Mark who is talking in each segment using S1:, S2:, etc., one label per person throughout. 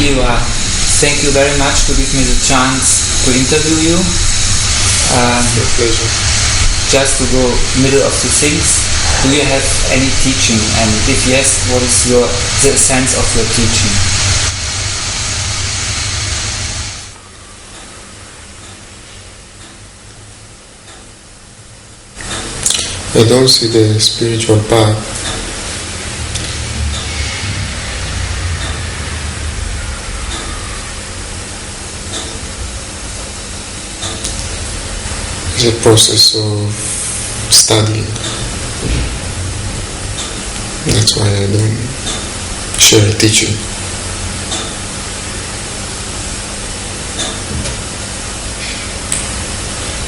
S1: Tyohar, thank you very much to give me the chance to interview you.
S2: My pleasure.
S1: Just to go middle of the things, do you have any teaching? And if yes, what is the sense of your teaching?
S2: I don't see the spiritual path as a process of studying. That's why I don't share a teaching.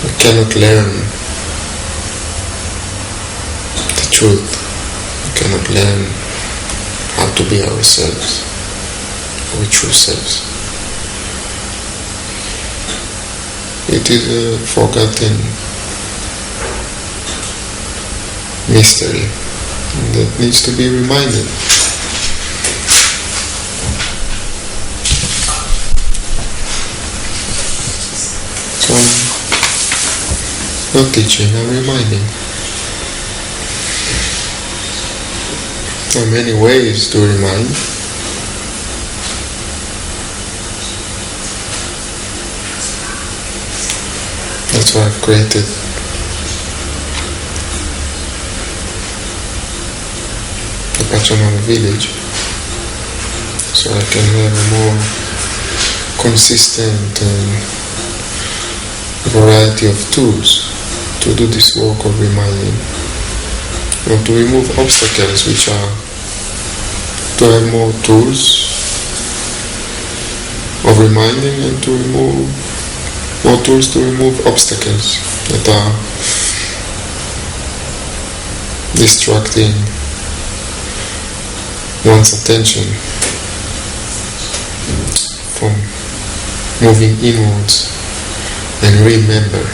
S2: We cannot learn truth. We cannot learn how to be ourselves, our true selves. It is a forgotten mystery that needs to be reminded. So, not teaching, I'm reminding. There are many ways to remind. That's why I've created the Pachamama village, so I can have a more consistent variety of tools to do this work of reminding. To remove obstacles, which are to have more tools of reminding, and to remove more tools to remove obstacles that are distracting one's attention from moving inwards and remember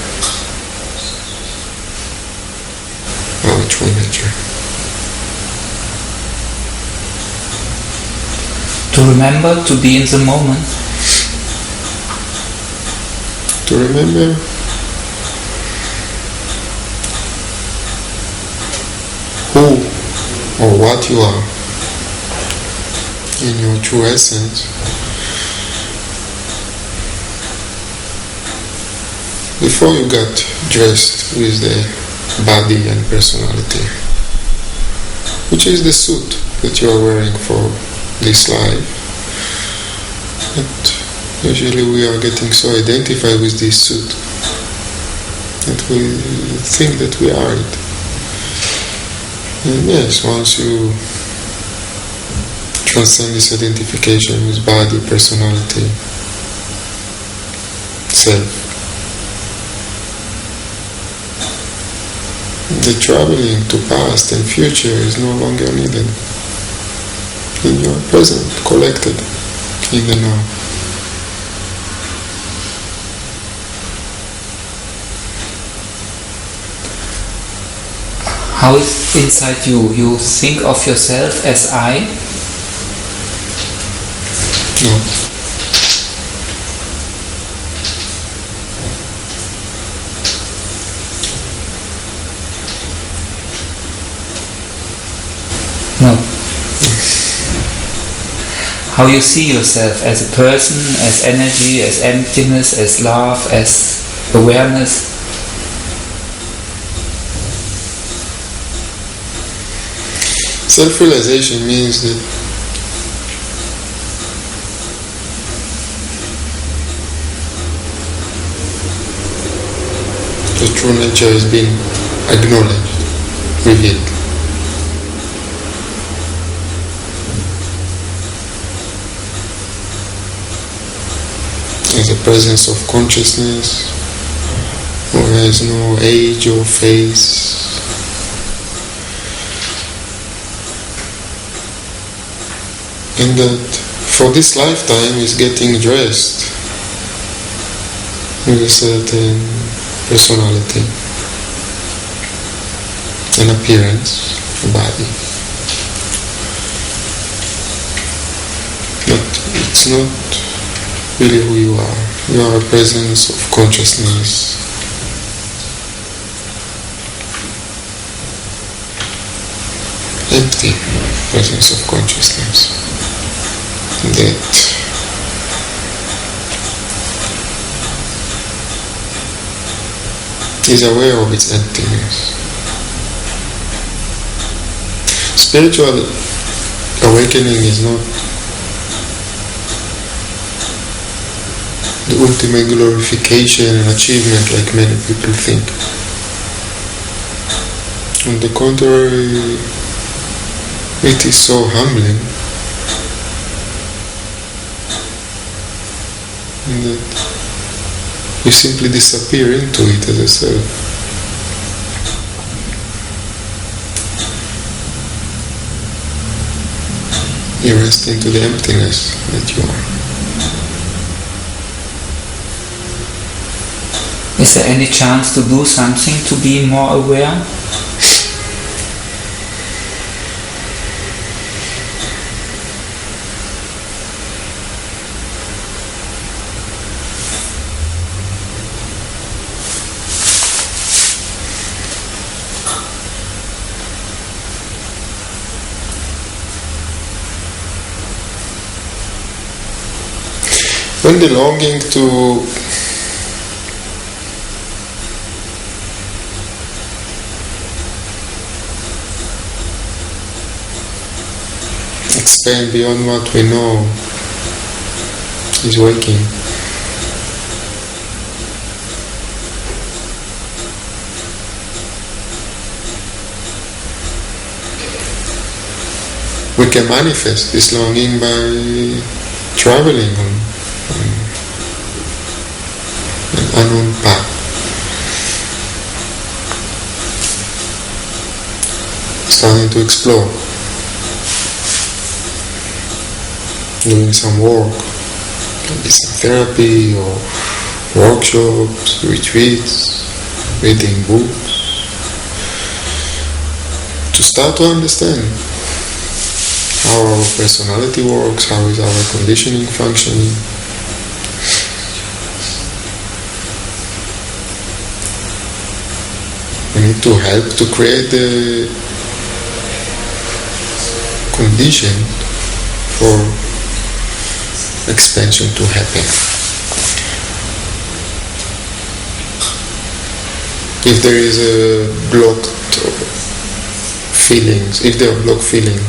S2: our true nature.
S1: To remember to be in the moment.
S2: To remember who or what you are in your true essence. Before you got dressed with the body and personality, which is the suit that you are wearing for this life. But usually we are getting so identified with this suit that we think that we are it. And yes, once you transcend this identification with body, personality, self, the traveling to past and future is no longer needed. And you are present, collected in the now.
S1: How is inside you? You think of yourself as I?
S2: No.
S1: No. How you see yourself as a person, as energy, as emptiness, as love, as awareness?
S2: Self-realization means that the true nature has been acknowledged, revealed. As a presence of consciousness who has no age or face. And that for this lifetime is getting dressed with a certain personality, an appearance, a body. But it's not really who you are. You are a presence of consciousness. Empty presence of consciousness that is aware of its emptiness. Spiritual awakening is not the ultimate glorification and achievement like many people think. On the contrary, it is so humbling that you simply disappear into it as a self. You rest into the emptiness that you are.
S1: Is there any chance to do something to be more aware?
S2: When the longing to expand beyond what we know is waking, we can manifest this longing by traveling on an unknown path. Starting to explore, doing some work, maybe some therapy or workshops, retreats, reading books, to start to understand how our personality works, how is our conditioning functioning. We need to help to create the condition for expansion to happen. If there is a blocked feelings, if there are blocked feelings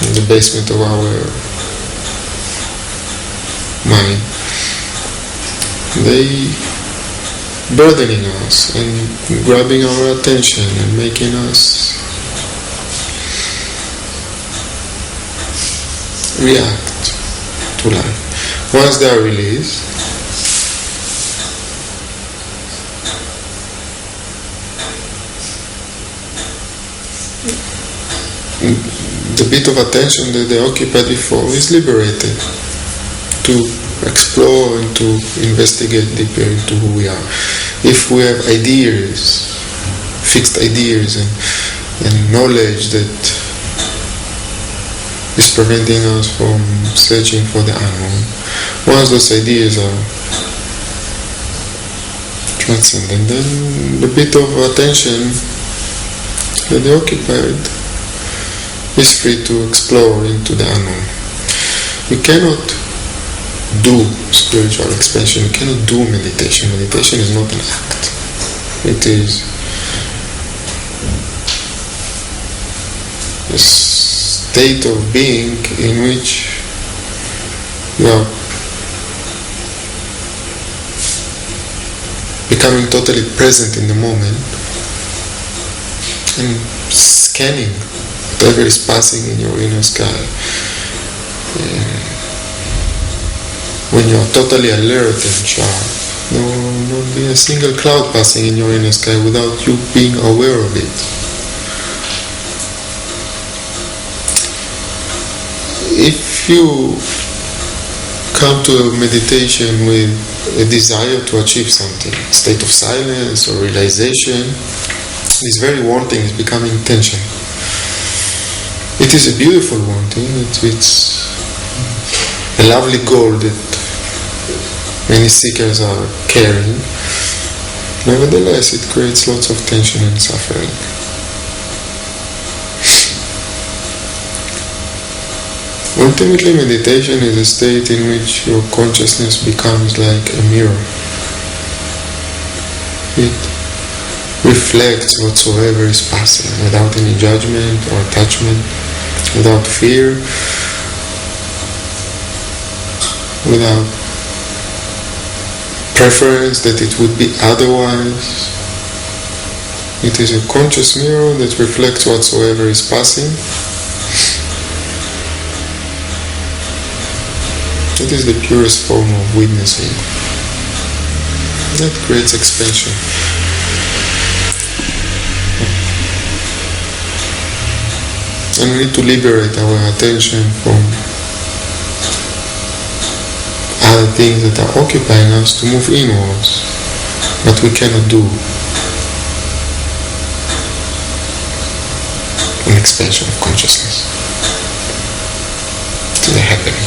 S2: in the basement of our mind, they burdening us and grabbing our attention and making us react to life. Once they are released, the bit of attention that they occupied before is liberated to explore and to investigate deeper into who we are. If we have ideas, fixed ideas and knowledge that is preventing us from searching for the unknown, once those ideas are transcended, then the bit of attention that they occupied is free to explore into the unknown. We cannot do spiritual expansion, you cannot do meditation. Meditation is not an act. It is a state of being in which you are becoming totally present in the moment and scanning whatever is passing in your inner sky. When you are totally alert and sharp, there will not be a single cloud passing in your inner sky without you being aware of it. If you come to meditation with a desire to achieve something, state of silence or realization, this very wanting is becoming tension. It It is a beautiful wanting, it's a lovely goal that many seekers are carrying. Nevertheless, it creates lots of tension and suffering. Ultimately, meditation is a state in which your consciousness becomes like a mirror. It reflects whatsoever is passing without any judgment or attachment, without fear, without preference that it would be otherwise. It is a conscious mirror that reflects whatsoever is passing. It is the purest form of witnessing. That creates expansion. And we need to liberate our attention from other things that are occupying us to move inwards, but we cannot do an expansion of consciousness to the happening.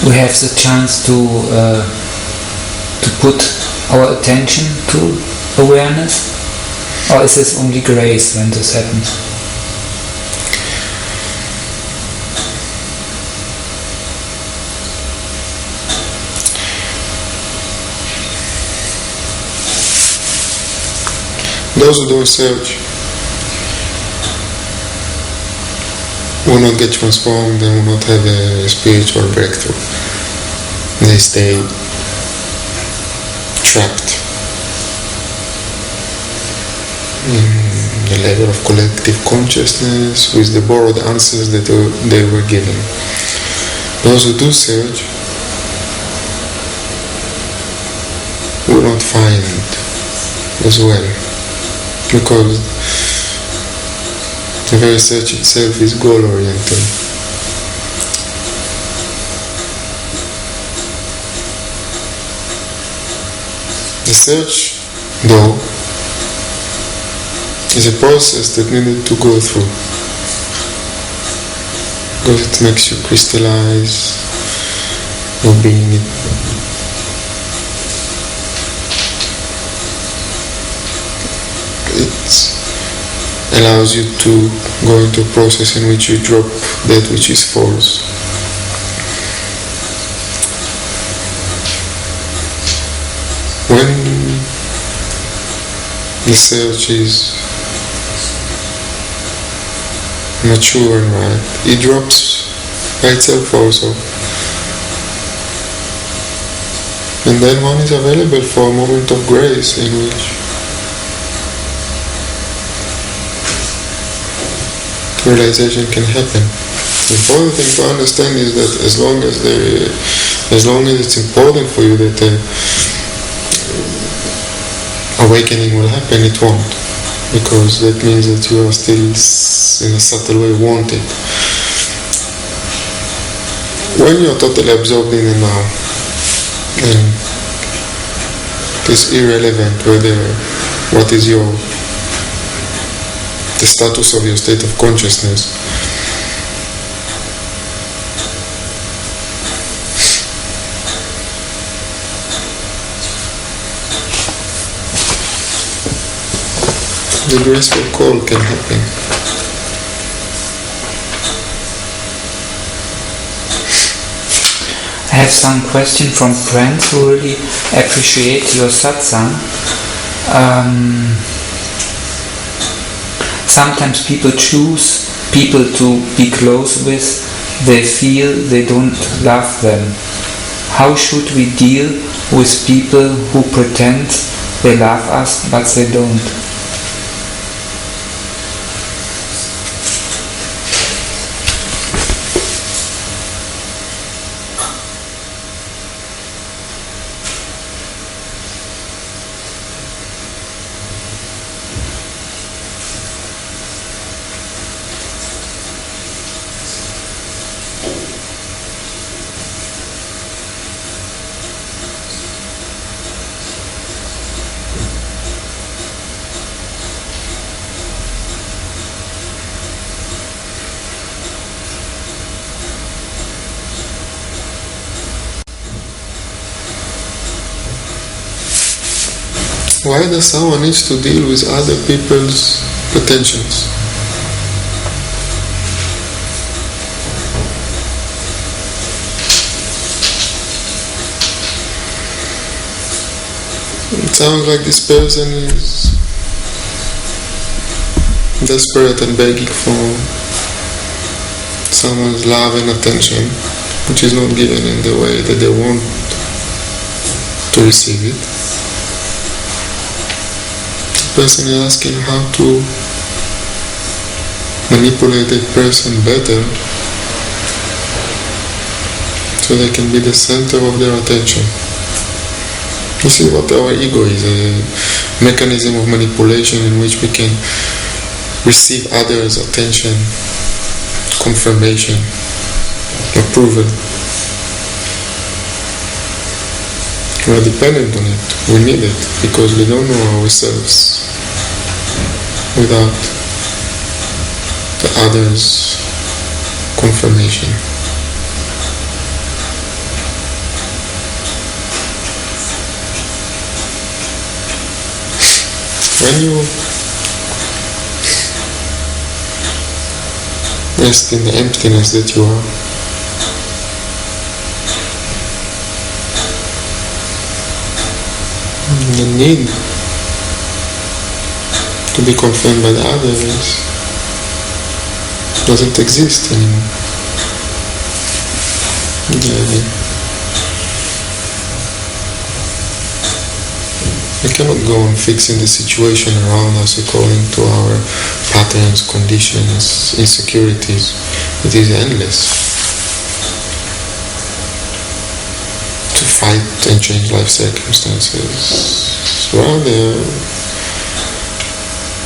S1: We have the chance to put our attention to awareness, or is this only grace when this happens?
S2: Those who don't search will not get transformed and will not have a spiritual breakthrough. They stay trapped in the level of collective consciousness with the borrowed answers that they were given. Those who do search will not find as well, because the very search itself is goal-oriented. The search, though, is a process that needed to go through, because it makes you crystallize your being. It allows you to go into a process in which you drop that which is false. When the search is mature and right, it drops by itself also. And then one is available for a moment of grace in which realization can happen. The important thing to understand is that as long as it's important for you that awakening will happen, it won't, because that means that you are still in a subtle way wanted. When you are totally absorbed in the now, then it is irrelevant what is the status of your state of consciousness. The graceful call can happen.
S1: I have some questions from friends who really appreciate your satsang. Sometimes people choose people to be close with, they feel they don't love them. How should we deal with people who pretend they love us but they don't?
S2: Why does someone need to deal with other people's pretensions? It sounds like this person is desperate and begging for someone's love and attention, which is not given in the way that they want to receive it. The person is asking how to manipulate a person better so they can be the center of their attention. This is what our ego is, a mechanism of manipulation in which we can receive others' attention, confirmation, approval. We are dependent on it, we need it, because we don't know ourselves without the others' confirmation. When you rest in the emptiness that you are, the need to be confirmed by the others doesn't exist anymore. We cannot go on fixing the situation around us according to our patterns, conditions, insecurities. It is endless to fight and change life circumstances. Rather,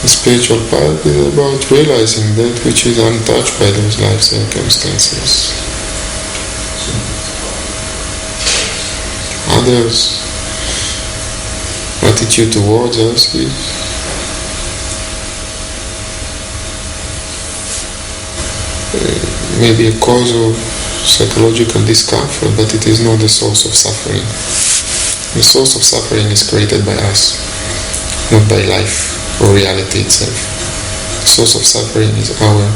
S2: the spiritual path is about realizing that which is untouched by those life circumstances. Others' attitude towards us is maybe a cause of psychological discomfort, but it is not the source of suffering. The source of suffering is created by us, not by life or reality itself. The source of suffering is our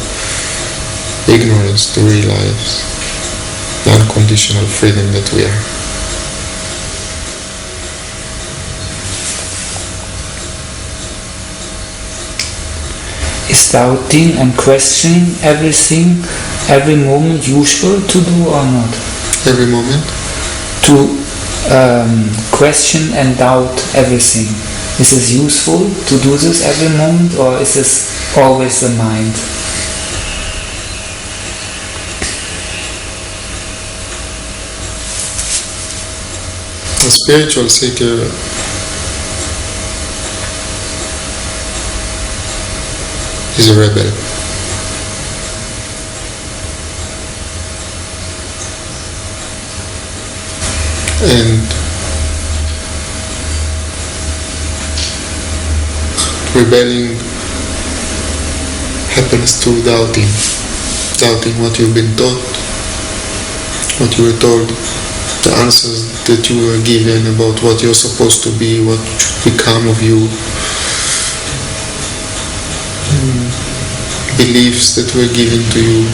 S2: ignorance to realize the unconditional freedom that we are.
S1: Is doubting and questioning everything, every moment useful to do or not?
S2: Every moment?
S1: To question and doubt everything. Is it useful to do this every moment, or is this always the mind?
S2: The spiritual seeker is a rebel. And rebelling happens through doubting what you've been taught, what you were told, the answers that you were given about what you're supposed to be, what should become of you, beliefs that were given to you,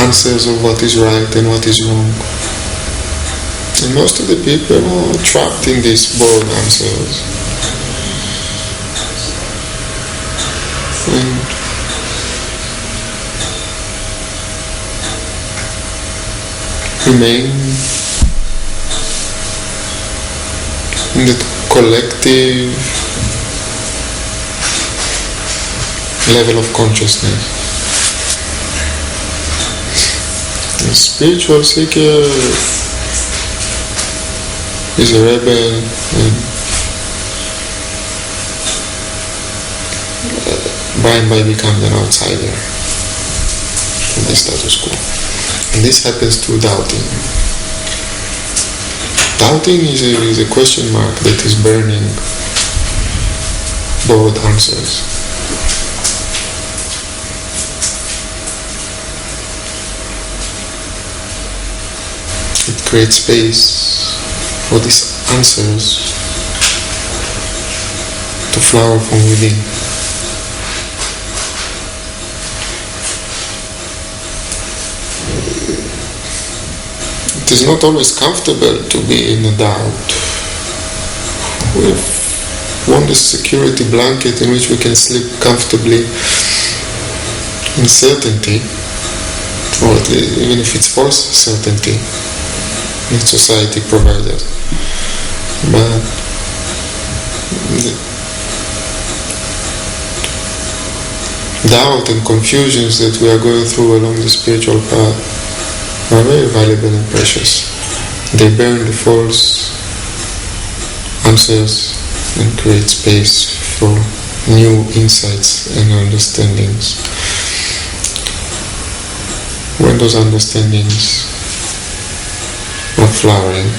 S2: answers of what is right and what is wrong. And most of the people are trapped in these borrowed answers. And remain in the collective level of consciousness. The spiritual seeker is a rebel and by and by becomes an outsider from the status quo. And this happens through doubting. Doubting is a question mark that is burning borrowed answers. It creates space for these answers to flower from within. It is not always comfortable to be in a doubt. We want a security blanket in which we can sleep comfortably in certainty, or at least, even if it's false certainty that society provides us. But the doubt and confusions that we are going through along the spiritual path are very valuable and precious. They burn the false answers and create space for new insights and understandings. When those understandings are flowering,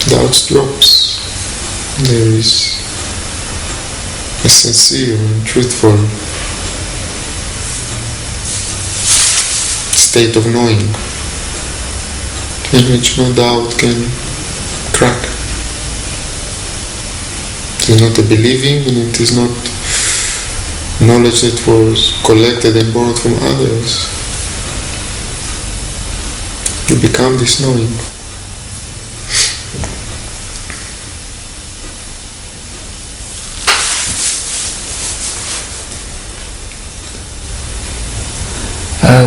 S2: doubts drops. There is a sincere and truthful state of knowing in which no doubt can crack. It is not a believing, and it is not knowledge that was collected and borrowed from others. You become this knowing.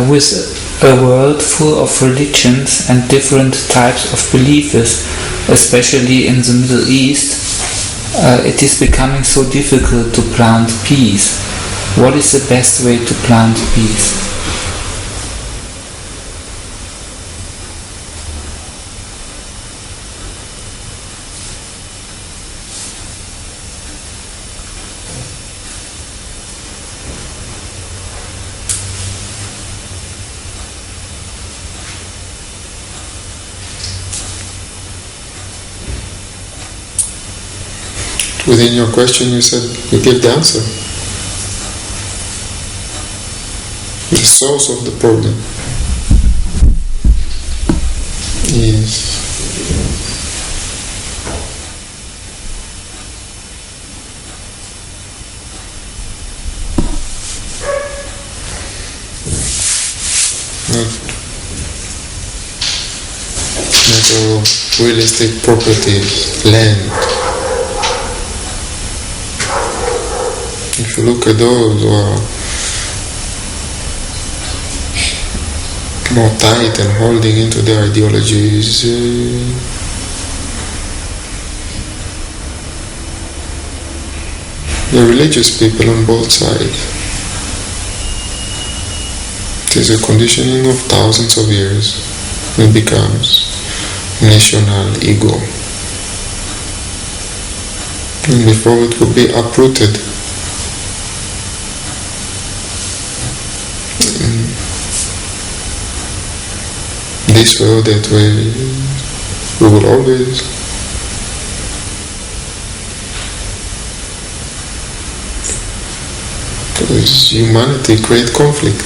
S1: With a world full of religions and different types of believers, especially in the Middle East, it is becoming so difficult to plant peace. What is the best way to plant peace?
S2: Within your question, you said you gave the answer. The source of the problem is not real estate properties, land. If you look at those who are more tight and holding into their ideologies, the religious people on both sides. It is a conditioning of thousands of years. It becomes national ego. And before it could be uprooted, this way or that way, we will always because humanity create conflict.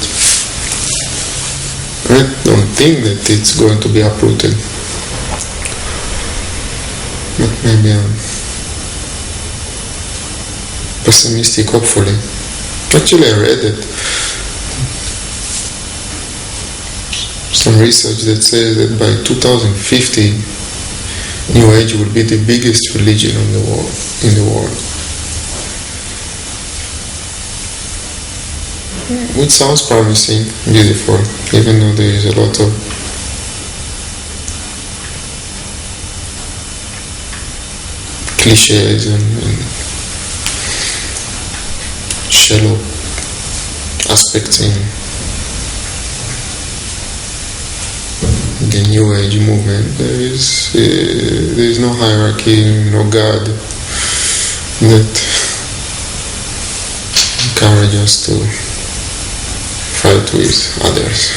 S2: I don't think that it's going to be uprooted, but maybe I'm pessimistic, hopefully. Actually, I read it. Some research that says that by 2050, New Age will be the biggest religion in the world. Which sounds promising, beautiful, even though there is a lot of cliches and shallow aspects in the New Age movement. There is no hierarchy, no God that encourages us to fight with others.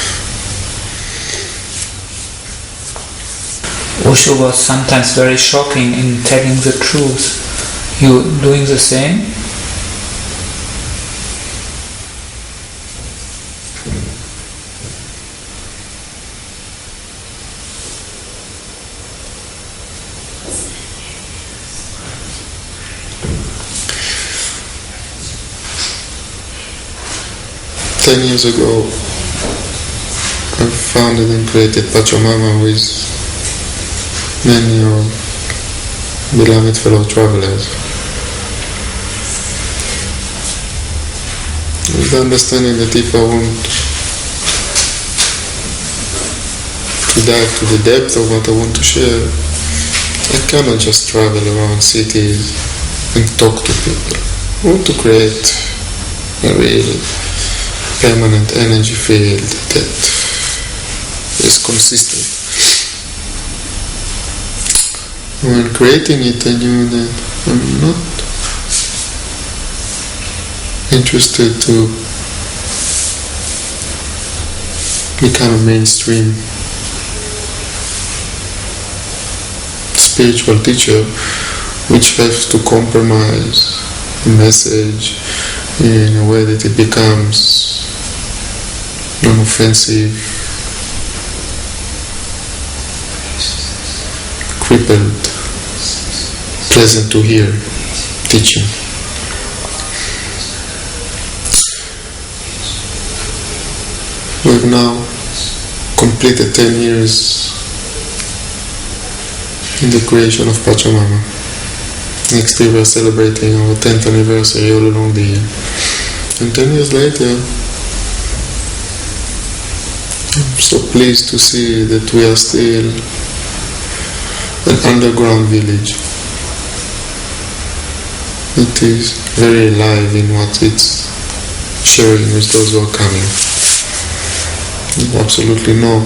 S1: Osho was sometimes very shocking in telling the truth. You doing the same?
S2: 10 years ago, I founded and created Pachamama with many of beloved fellow travelers. With the understanding that if I want to dive to the depth of what I want to share, I cannot just travel around cities and talk to people. I want to create a real permanent energy field that is consistent. When creating it, I knew that I'm not interested to become a mainstream spiritual teacher which has to compromise the message in a way that it becomes non-offensive, crippled, pleasant to hear teaching. We've now completed 10 years in the creation of Pachamama. Next year we are celebrating our 10th anniversary all along the year. And 10 years later, I'm so pleased to see that we are still an underground village. It is very alive in what it's sharing with those who are coming. Absolutely no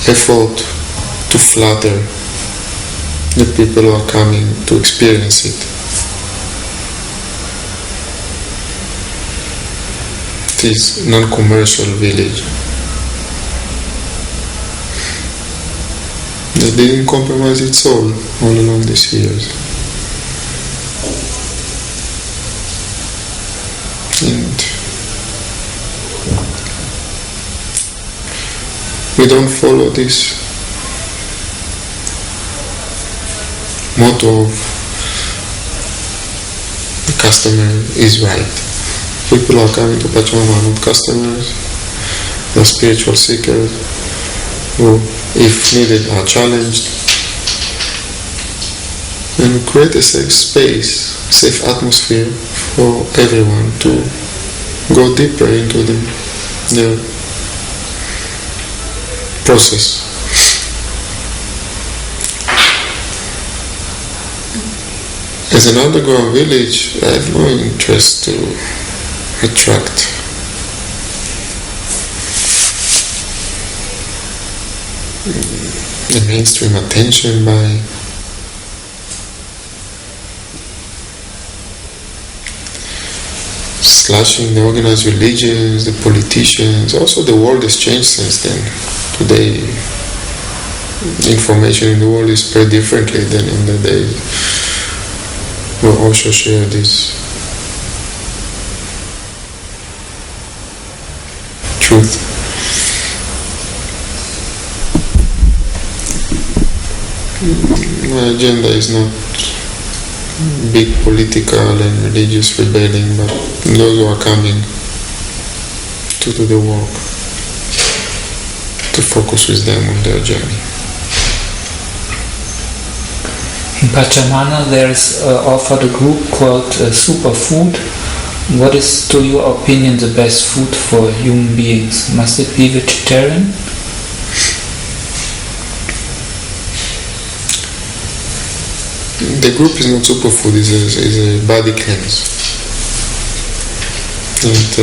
S2: effort to flatter the people who are coming to experience it. It is non-commercial village. They didn't compromise its soul all along these years. And we don't follow this motto of the customer is right. People are coming to Pachamama are not customers, they're spiritual seekers who, if needed, are challenged. And we create a safe space, safe atmosphere for everyone to go deeper into their process. As an underground village, I have no interest to attract the mainstream attention by slashing the organized religions, the politicians. Also, the world has changed since then. Today, information in the world is spread differently than in the days. We'll also share this truth. My agenda is not big political and religious rebelling, but those who are coming to do the work, to focus with them on their journey.
S1: In Pachamama there is offered a group called Superfood. What is, to your opinion, the best food for human beings? Must it be vegetarian?
S2: The group is not superfood, is a body cleanse. It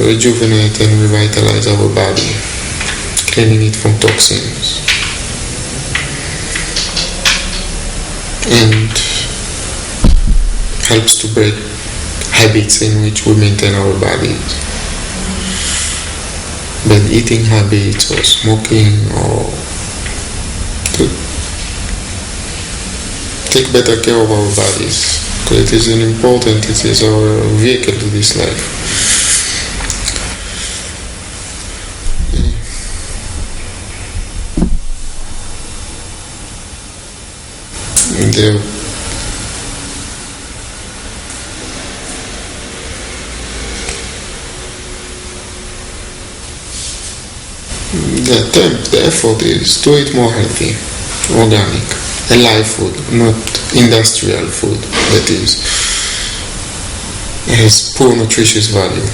S2: rejuvenate and revitalize our body, cleaning it from toxins. And helps to break habits in which we maintain our bodies. Bad eating habits or smoking, or to take better care of our bodies. Because it is it is our vehicle to this life. the attempt, the effort is to eat more healthy, organic, alive food, not industrial food that has poor nutritious value.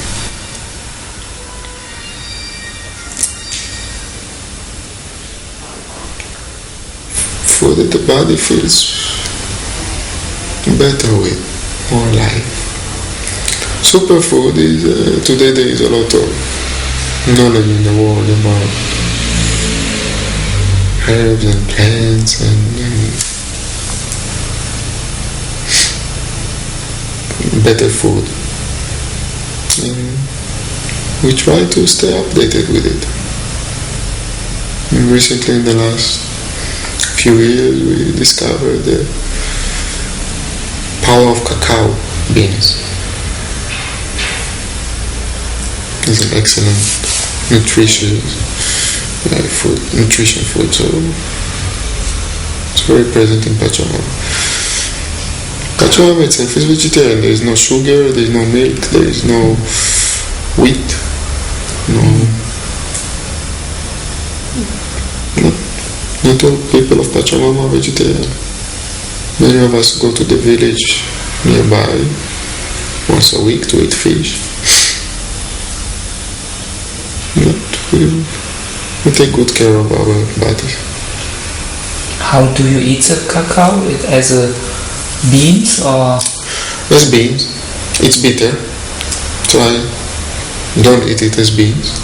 S2: Food that the body feels better with, more alive. Superfood is, today there is a lot of knowledge in the world about herbs and plants and better food. And we try to stay updated with it. And recently, in the last few years, we discovered the power of cacao beans. It's an excellent nutrition food, so it's very present in Pachamama. Pachamama itself is vegetarian. There is no sugar, there is no milk, there is no wheat, not all people of Pachamama are vegetarian. Many of us go to the village nearby once a week to eat fish. But we take good care of our bodies.
S1: How do you eat the cacao? As a beans or?
S2: As beans. It's bitter, so I don't eat it as beans.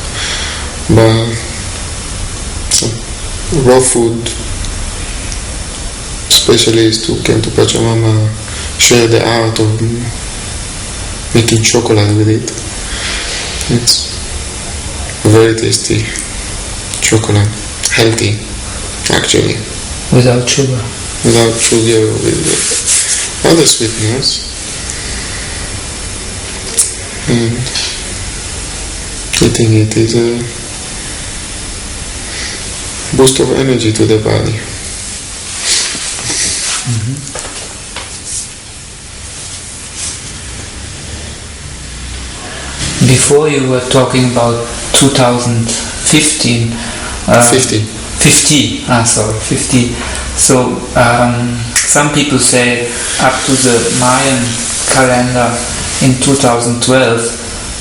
S2: But some raw food specialists who came to Pachamama share the art of making chocolate with it. It's very tasty chocolate, healthy actually.
S1: Without sugar?
S2: Without sugar, with other sweeteners. And eating it is a boost of energy to the body.
S1: Before you were talking about 2015. 50. So some people say up to the Mayan calendar in 2012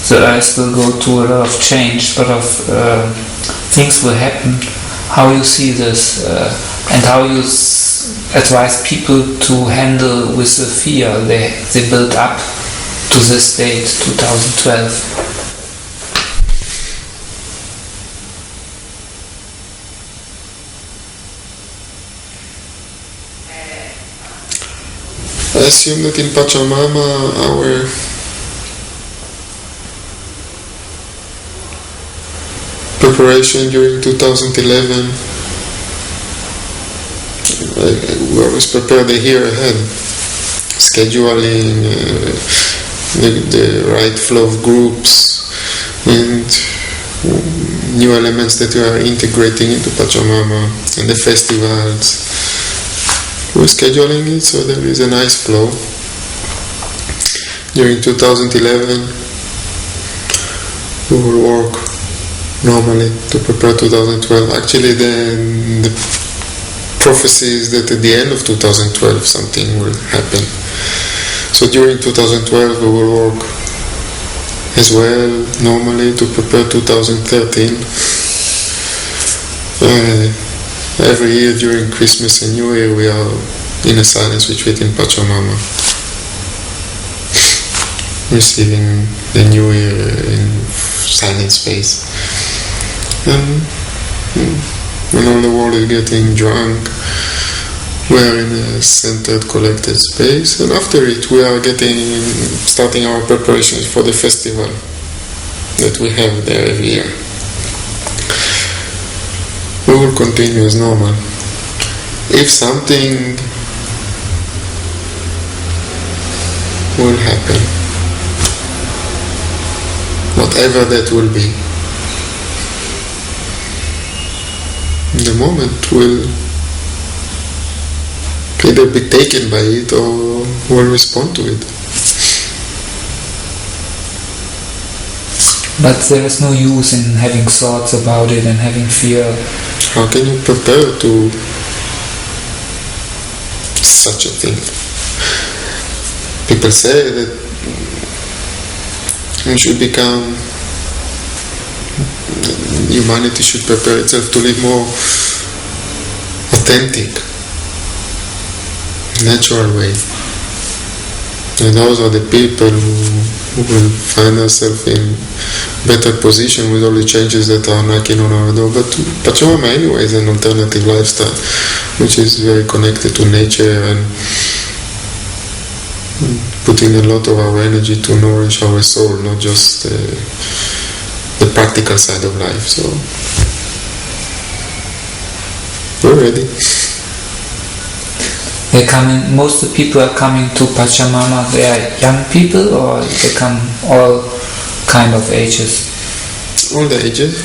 S1: the Earth will go to a lot of change, a lot of things will happen. How you see this and how you advise people to handle with the fear they build up to this date, 2012?
S2: I assume that in Pachamama our preparation during 2011, we always prepare the year ahead, scheduling the right flow of groups and new elements that we are integrating into Pachamama and the festivals. We're scheduling it so there is a nice flow. During 2011 we will work normally to prepare 2012. Actually the prophecy is that at the end of 2012 something will happen. So during 2012 we will work as well normally to prepare 2013. Every year during Christmas and New Year we are in a silence retreat in Pachamama, receiving the New Year in silent space. And when all the world is getting drunk, we are in a centered, collected space, and after it we are starting our preparations for the festival that we have there every year. We will continue as normal. If something will happen, whatever that will be, the moment will either be taken by it or will respond to it.
S1: But there is no use in having thoughts about it and having fear.
S2: How can you prepare to such a thing? People say that we should become, humanity should prepare itself to live more authentic, natural way. And those are the people who will find themselves in better position with all the changes that are knocking on our door. But Pachamama anyway is an alternative lifestyle, which is very connected to nature and putting a lot of our energy to nourish our soul, not just the practical side of life. So we're ready.
S1: Most of the people are coming to Pachamama. They are young people, or they come all kind of ages?
S2: All the ages.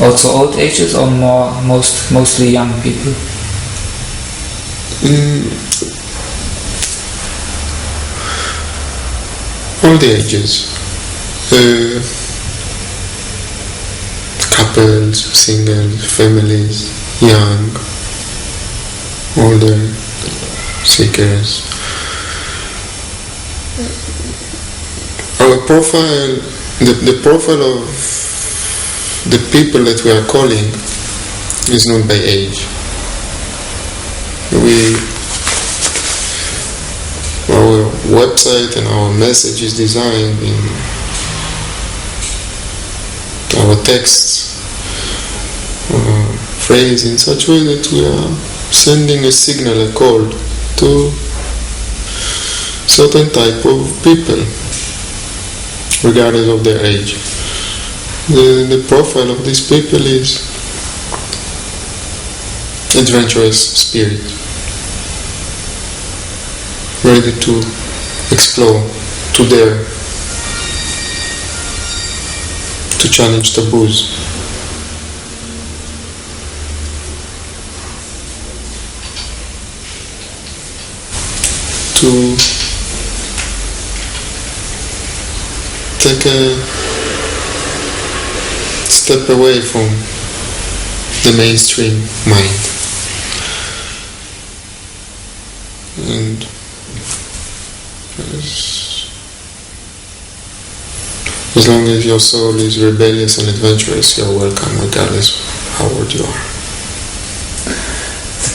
S1: Also old ages, or mostly young people?
S2: All the ages. Couples, singles, families, young, older, seekers. Our profile, the profile of the people that we are calling is not by age. Our website and our message is designed in our texts, phrase in such a way that we are sending a signal, a call to certain type of people, regardless of their age. The profile of these people is adventurous spirit, ready to explore, to dare, to challenge taboos. To take a step away from the mainstream mind. And as long as your soul is rebellious and adventurous, you are welcome regardless of how old you are.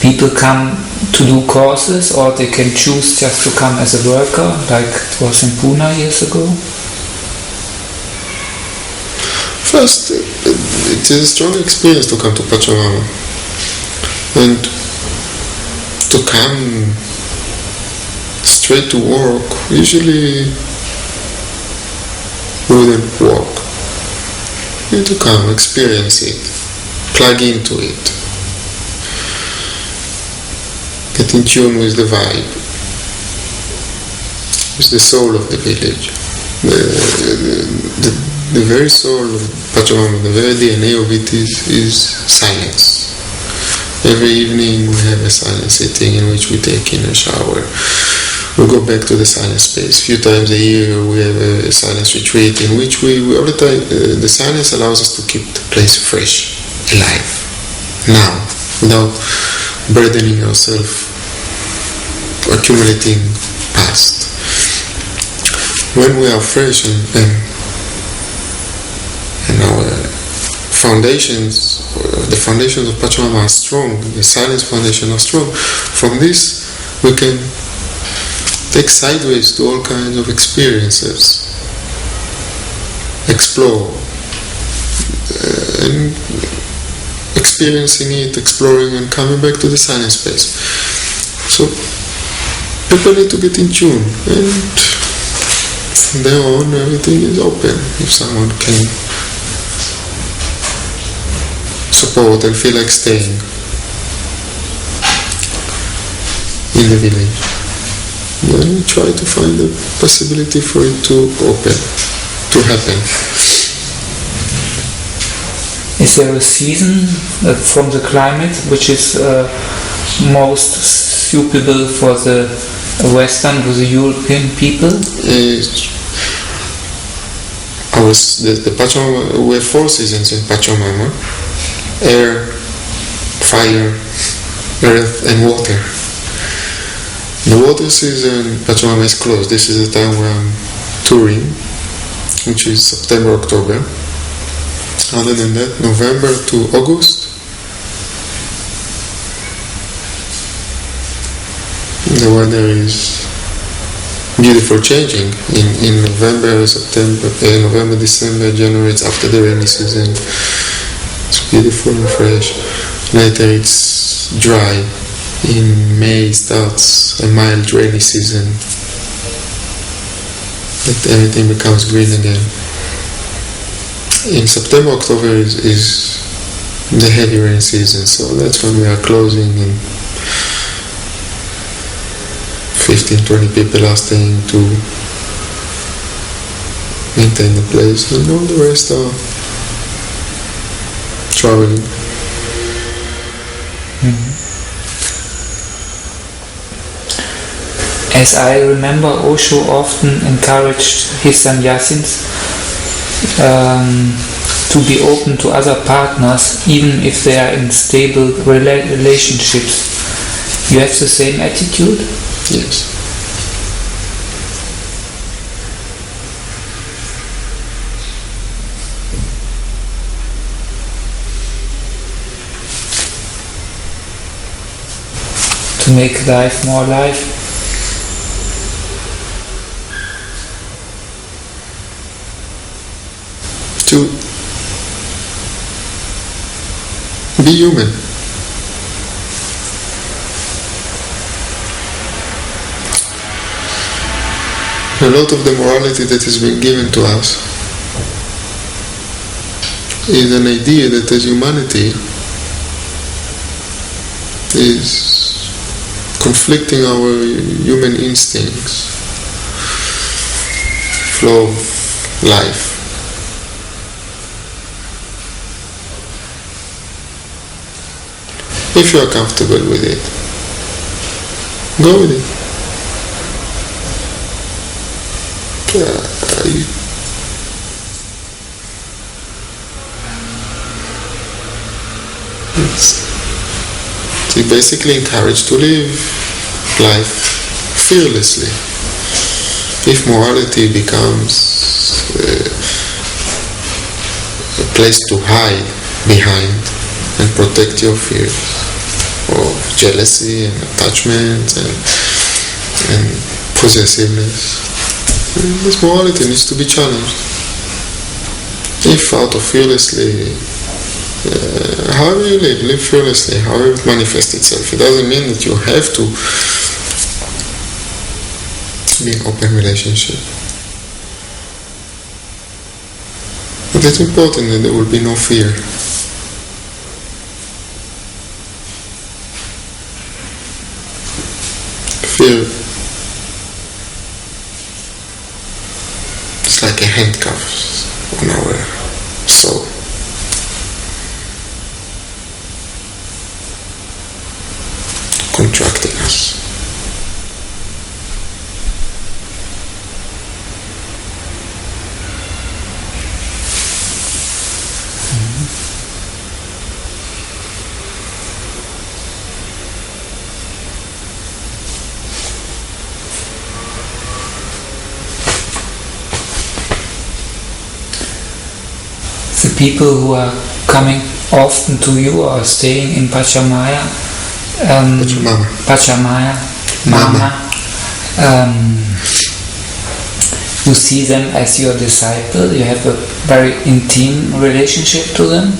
S1: People come to do courses, or they can choose just to come as a worker, like it was in Pune years ago?
S2: First, it is a strong experience to come to Pachamama, and to come straight to work, usually wouldn't work. You need to come, experience it, plug into it, get in tune with the vibe, with the soul of the village. The very soul of Pachamama, the very DNA of it is silence. Every evening we have a silent sitting in which we take in a shower. We go back to the silent space. A few times a year we have a silence retreat in which we all the time, the silence allows us to keep the place fresh, alive, now, without burdening ourselves, accumulating past. When we are fresh and our foundations, the foundations of Pachamama are strong, the silence foundation are strong, from this we can take sideways to all kinds of experiences, explore, and experiencing it, exploring and coming back to the silent space. So people need to get in tune, and from there on everything is open. If someone can support and feel like staying in the village, then we try to find the possibility for it to open, to happen.
S1: Is there a season from the climate which is most suitable for the Western, for the European people?
S2: the Pachamama, we have 4 seasons in Pachamama: air, fire, earth and water. The water season, Pachamama is closed. This is the time where I'm touring, which is September, October. Other than that, November to August, the weather is beautiful, changing. In November, December, January, it's after the rainy season. It's beautiful and fresh. Later it's dry. In May starts a mild rainy season. But everything becomes green again. In September, October is the heavy rain season, so that's when we are closing and 15-20 people are staying to maintain the place, and all the rest are traveling.
S1: As I remember, Osho often encouraged his sannyasins to be open to other partners, even if they are in stable relationships. You have the same attitude?
S2: Yes.
S1: To make life more alive?
S2: To be human. A lot of the morality that has been given to us is an idea that as humanity is conflicting our human instincts, flow of life. If you are comfortable with it, go with it. You're basically encouraged to live life fearlessly. If morality becomes a place to hide behind and protect your fears of jealousy and attachment and possessiveness, this morality needs to be challenged. If out of fearlessly, however you live fearlessly, however it manifests itself. It doesn't mean that you have to be in open relationship. But it's important that there will be no fear. Fear is like a handcuff on our soul. Contracting us.
S1: The people who are coming often to you or staying in Pachamama, you see them as your disciple, you have a very intimate relationship to them?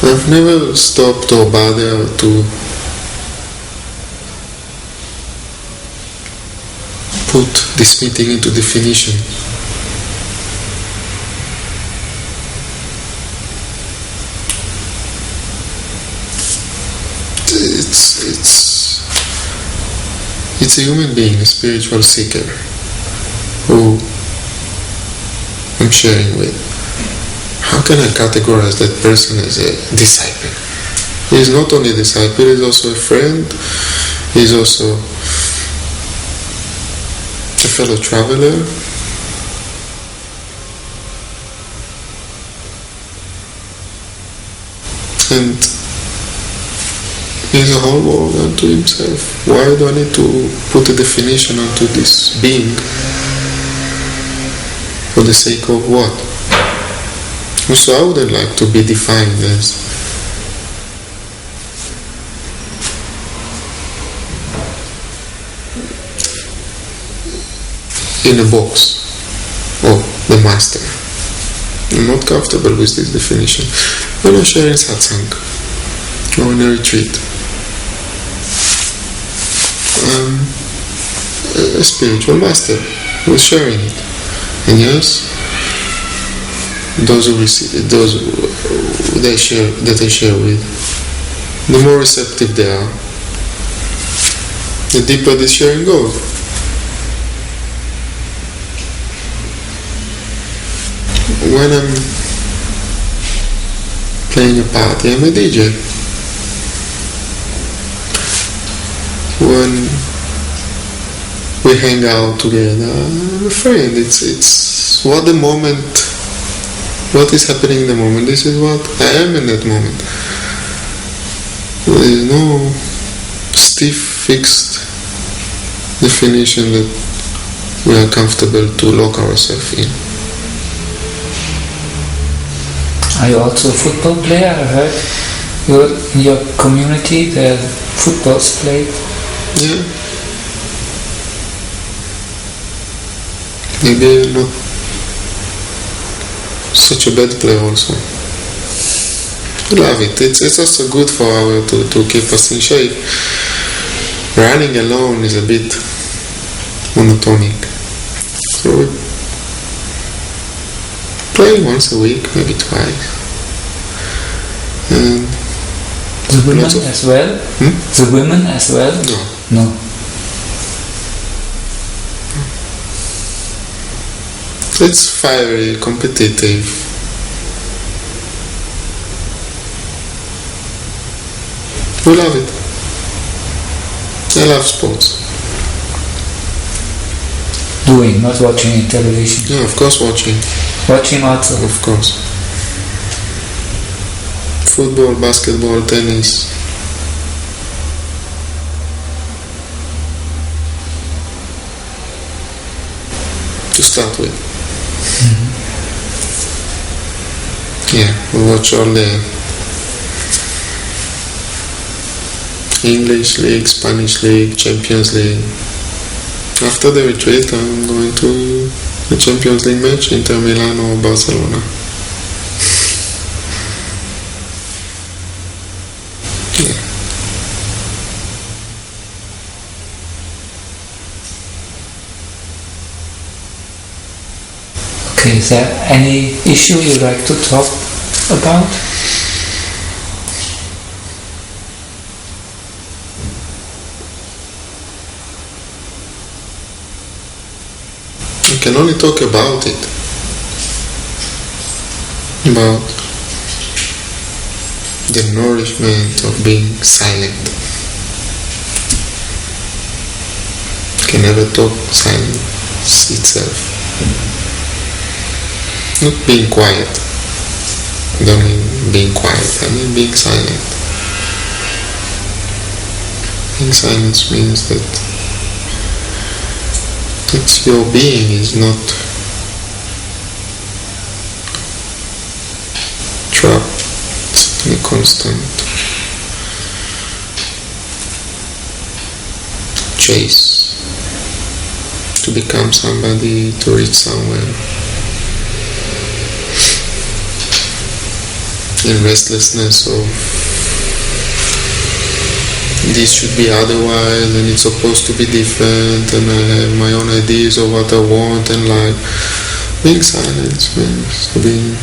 S2: I've never stopped or bothered to put this meeting into definition. It's a human being, a spiritual seeker who I'm sharing with. How can I categorize that person as a disciple? He is not only a disciple, he is also a friend, he is also a fellow traveler, and he's a whole world unto himself. Why do I need to put a definition onto this being? For the sake of what? So I wouldn't like to be defined as in a box or the master. I'm not comfortable with this definition. When I'm sharing satsang or in a retreat, a spiritual master was sharing it, and yes, those who receive, those that I share with, the more receptive they are, the deeper this sharing goes. When I'm playing a party, I'm a DJ. When we hang out together, I'm a friend. It's what the moment, what is happening in the moment. This is what I am in that moment. There is no stiff, fixed definition that we are comfortable to lock ourselves in.
S1: Are you also a football player? I heard in your community there are footballs played.
S2: Yeah. Maybe not such a bad player also. I love it. It's also good for to keep us in shape. Running alone is a bit monotonic. So we play once a week, maybe twice. And
S1: the women as well? The women as well? No.
S2: It's fiery, competitive. We love it. I love sports.
S1: Doing, not watching in television.
S2: Yeah, of course watching.
S1: Watching also?
S2: Of course. Football, basketball, tennis. To start with. Yeah, we watch all the English League, Spanish League, Champions League. After the retreat, I'm going to the Champions League match, Inter Milan or Barcelona. Yeah.
S1: Okay, is there any issue you'd like to talk about?
S2: I can only talk about it. About the nourishment of being silent. I can never talk silence itself. Not being quiet. I don't mean being quiet, I mean being silent. Being silent means that your being is not trapped in a constant chase to become somebody, to reach somewhere. In restlessness of this should be otherwise and it's supposed to be different and I have my own ideas of what I want and like. Being silent means to be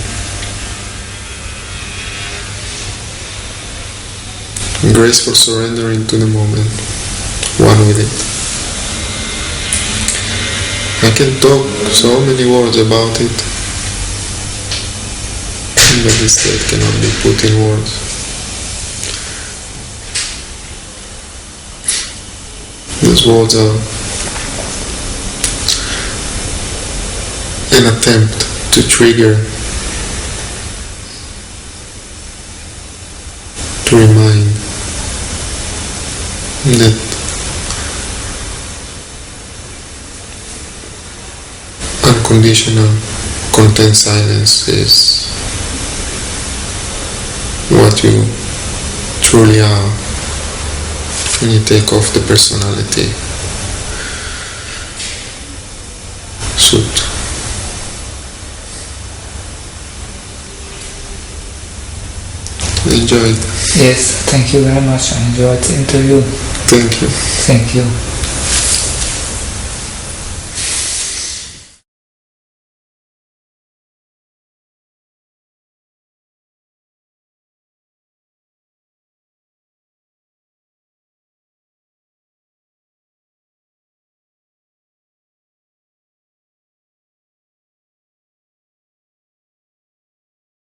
S2: graceful, surrendering to the moment, one with it. I can talk so many words about it, but this state cannot be put in words. Those words are an attempt to trigger, to remind that unconditional content silence is what you truly are when you take off the personality suit. Enjoyed.
S1: Yes, thank you very much. I enjoyed the interview.
S2: Thank you.
S1: Thank you.